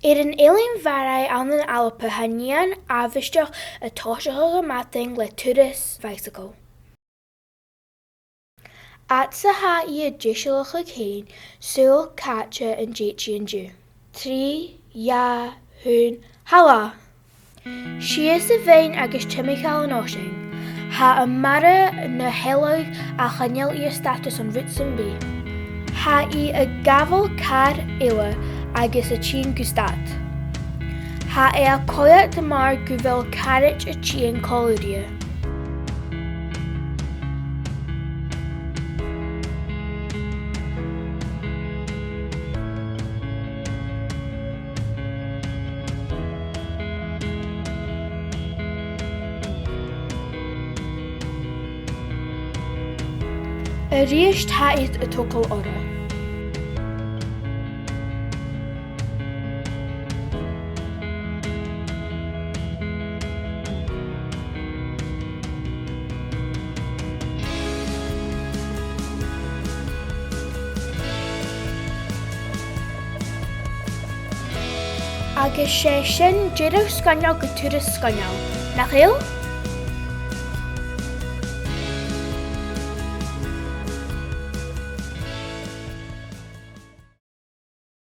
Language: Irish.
An alien Bharraigh an an Alpa hanían abhisteach a toisithe go mating le turas bicycle. At sa ha I a dísiach a chéin, súil caite an déiti an dú. Trí, ja, hún, hala. Sias a bhain agus timichael an osing. Ha a mara na helaig a chanel I a status an rutsan bí. Ha I a gavel car eile agus a tín gustat. Ha a coiat de mar guvel carriage a tín coloria. Barraigh haid a tócail ora. Agus sé sin deireadh scaneal go turas scaneal. Nach éil?